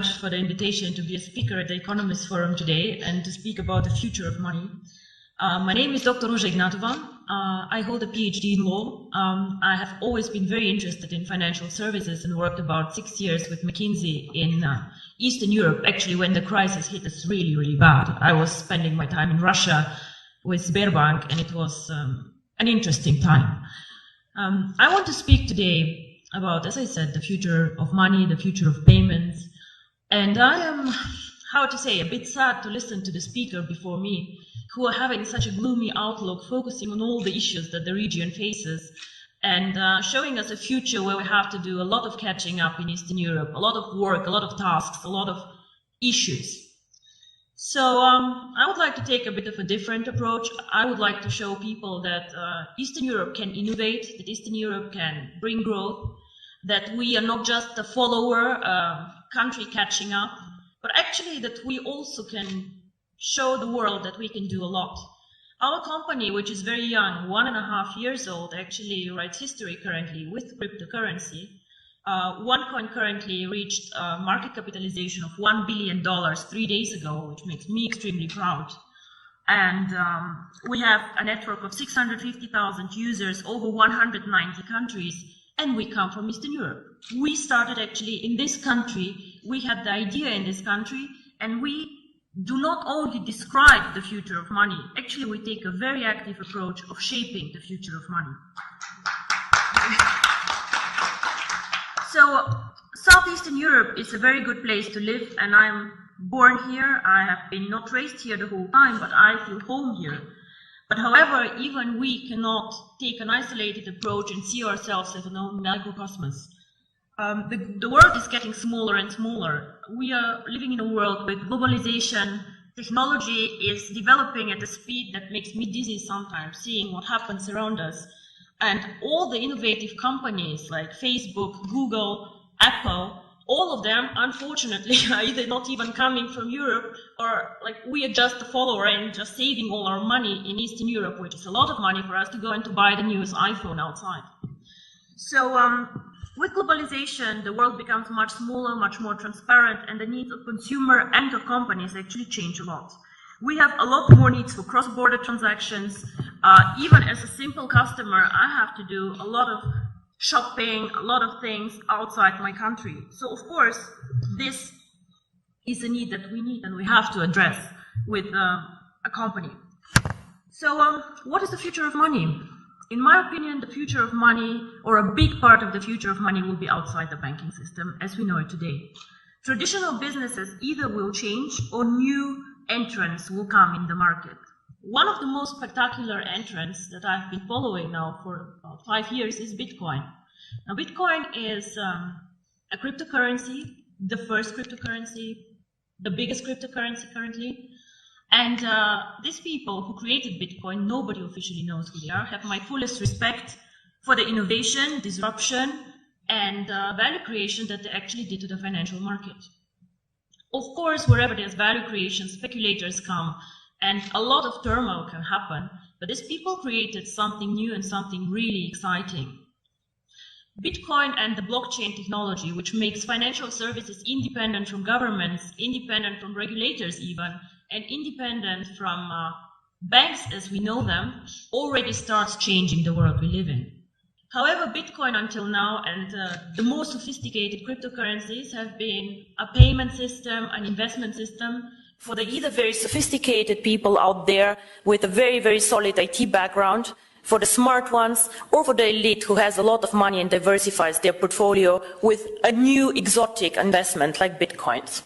much for the invitation to be a speaker at the Economist Forum today and to speak about the future of money. My name is Dr. Ignatova. I hold a PhD in law. I have always been very interested in financial services and worked about 6 years with McKinsey in Eastern Europe, actually when the crisis hit us really, really bad. I was spending my time in Russia with Sberbank, and it was an interesting time. I want to speak today about, as I said, the future of money, the future of payments. And I am, how to say, a bit sad to listen to the speaker before me, who are having such a gloomy outlook, focusing on all the issues that the region faces, and showing us a future where we have to do a lot of catching up in Eastern Europe, a lot of work, a lot of tasks, a lot of issues. So I would like to take a bit of a different approach. I would like to show people that Eastern Europe can innovate, that Eastern Europe can bring growth, that we are not just a follower, country catching up, but actually that we also can show the world that we can do a lot. Our company, which is very young, 1.5 years old, actually writes history currently with cryptocurrency. OneCoin currently reached a market capitalization of $1 billion 3 days ago, which makes me extremely proud. And we have a network of 650,000 users over 190 countries, and we come from Eastern Europe. We started actually in this country, we had the idea in this country, and we do not only describe the future of money, actually we take a very active approach of shaping the future of money. So Southeastern Europe is a very good place to live, and I'm born here. I have been not raised here the whole time, but I feel home here. But however, even we cannot take an isolated approach and see ourselves as an own microcosmos. The world is getting smaller and smaller. We are living in a world with globalization. Technology is developing at a speed that makes me dizzy sometimes, seeing what happens around us. And all the innovative companies like Facebook, Google, Apple, all of them, unfortunately, are either not even coming from Europe, or like we are just a follower and just saving all our money in Eastern Europe, which is a lot of money for us to go and to buy the newest iPhone outside. So with globalization, the world becomes much smaller, much more transparent, and the needs of consumer and of companies actually change a lot. We have a lot more needs for cross-border transactions. Even as a simple customer, I have to do a lot of shopping, a lot of things outside my country. So of course, this is a need that we need and we have to address with a company. So what is the future of money? In my opinion, the future of money, or a big part of the future of money, will be outside the banking system as we know it today. Traditional businesses either will change or new entrants will come in the market. One of the most spectacular entrants that I've been following now for about 5 years is Bitcoin. Now, Bitcoin is a cryptocurrency, the first cryptocurrency, the biggest cryptocurrency currently. And these people who created Bitcoin, nobody officially knows who they are, have my fullest respect for the innovation, disruption, and value creation that they actually did to the financial market. Of course, wherever there's value creation, speculators come, and a lot of turmoil can happen, but these people created something new and something really exciting. Bitcoin and the blockchain technology, which makes financial services independent from governments, independent from regulators even, and independent from banks as we know them, already starts changing the world we live in. However, Bitcoin until now and the more sophisticated cryptocurrencies have been a payment system, an investment system for the either very sophisticated people out there with a very, very solid IT background, for the smart ones, or for the elite who has a lot of money and diversifies their portfolio with a new exotic investment like Bitcoins.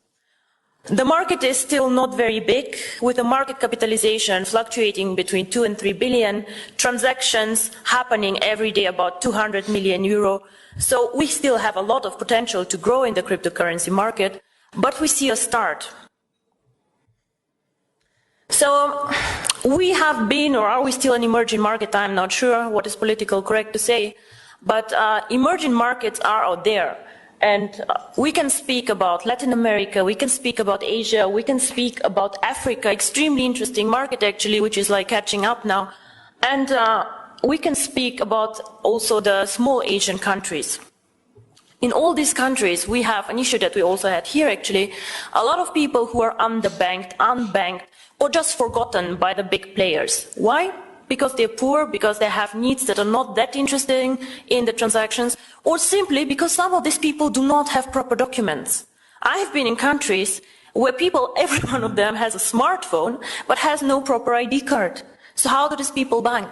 The market is still not very big, with a market capitalization fluctuating between 2 and 3 billion, transactions happening every day about 200 million euro. So we still have a lot of potential to grow in the cryptocurrency market, but we see a start. So we have been, or are we still an emerging market? I'm not sure what is politically correct to say, but emerging markets are out there. And we can speak about Latin America, we can speak about Asia, we can speak about Africa, extremely interesting market actually, which is like catching up now. And we can speak about also the small Asian countries. In all these countries, we have an issue that we also had here, actually, a lot of people who are underbanked, unbanked, or just forgotten by the big players. Why? Because they're poor, because they have needs that are not that interesting in the transactions, or simply because some of these people do not have proper documents. I have been in countries where people, every one of them has a smartphone, but has no proper ID card. So how do these people bank?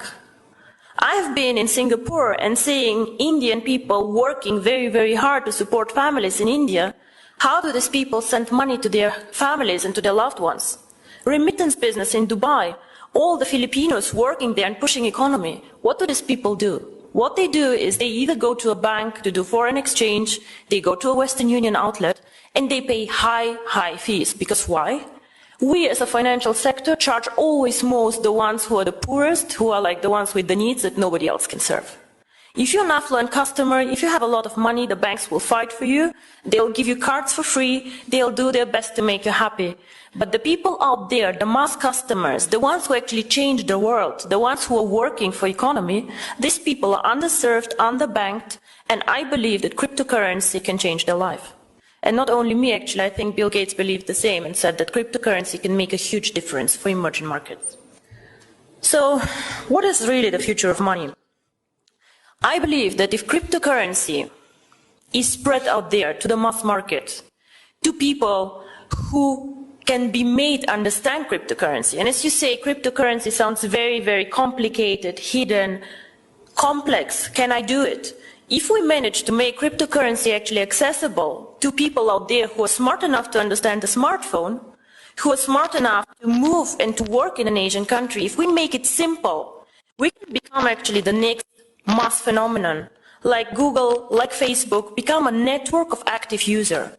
I have been in Singapore and seeing Indian people working very, very hard to support families in India. How do these people send money to their families and to their loved ones? Remittance business in Dubai, all the Filipinos working there and pushing economy. What do these people do? What they do is they either go to a bank to do foreign exchange, they go to a Western Union outlet, and they pay high fees. Because why? We as a financial sector charge always most the ones who are the poorest, who are like the ones with the needs that nobody else can serve. If you're an affluent customer, if you have a lot of money, the banks will fight for you. They'll give you cards for free. They'll do their best to make you happy. But the people out there, the mass customers, the ones who actually change the world, the ones who are working for economy, these people are underserved, underbanked, and I believe that cryptocurrency can change their life. And not only me, actually, I think Bill Gates believed the same and said that cryptocurrency can make a huge difference for emerging markets. So, what is really the future of money? I believe that if cryptocurrency is spread out there to the mass market, to people who can be made understand cryptocurrency, and as you say, cryptocurrency sounds very, very complicated, hidden, complex. Can I do it? If we manage to make cryptocurrency actually accessible to people out there who are smart enough to understand the smartphone, who are smart enough to move and to work in an Asian country, if we make it simple, we can become actually the next mass phenomenon, like Google, like Facebook, become a network of active users.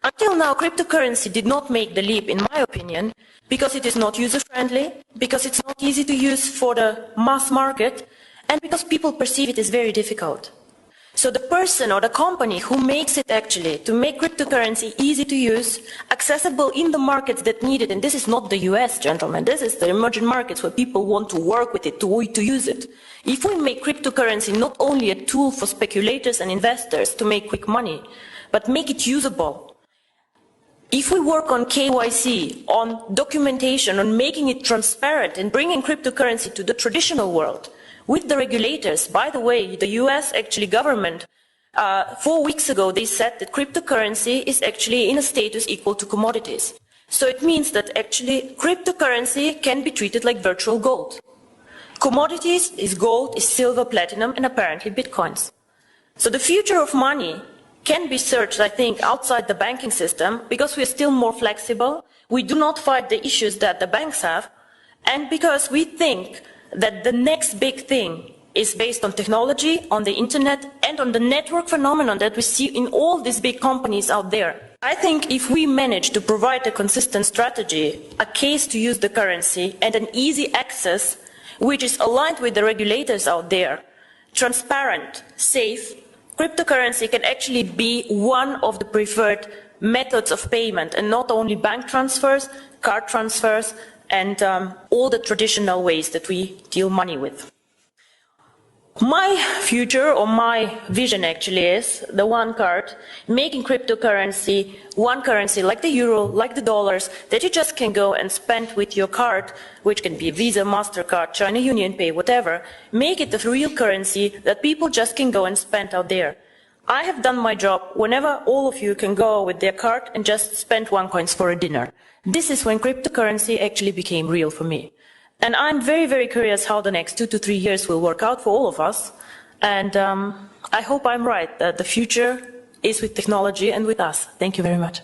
Until now, cryptocurrency did not make the leap, in my opinion, because it is not user-friendly, because it's not easy to use for the mass market, and because people perceive it as very difficult. So the person or the company who makes it actually, to make cryptocurrency easy to use, accessible in the markets that need it, and this is not the US, gentlemen, this is the emerging markets where people want to work with it, to use it. If we make cryptocurrency not only a tool for speculators and investors to make quick money, but make it usable, if we work on KYC, on documentation, on making it transparent and bringing cryptocurrency to the traditional world, with the regulators, by the way, the US actually government, 4 weeks ago, they said that cryptocurrency is actually in a status equal to commodities. So it means that actually cryptocurrency can be treated like virtual gold. Commodities is gold, is silver, platinum, and apparently bitcoins. So the future of money can be searched, I think, outside the banking system because we are still more flexible. We do not fight the issues that the banks have, and because we think that the next big thing is based on technology, on the internet, and on the network phenomenon that we see in all these big companies out there. I think if we manage to provide a consistent strategy, a case to use the currency, and an easy access, which is aligned with the regulators out there, transparent, safe, cryptocurrency can actually be one of the preferred methods of payment, and not only bank transfers, card transfers, and all the traditional ways that we deal money with. My future, or my vision actually, is the one card, making cryptocurrency one currency like the euro, like the dollars, that you just can go and spend with your card, which can be Visa, MasterCard, China Union Pay, whatever. Make it the real currency that people just can go and spend out there. I have done my job whenever all of you can go with their card and just spend $1 for a dinner. This is when cryptocurrency actually became real for me. And I'm very, very curious how the next 2 to 3 years will work out for all of us. And I hope I'm right, that the future is with technology and with us. Thank you very much.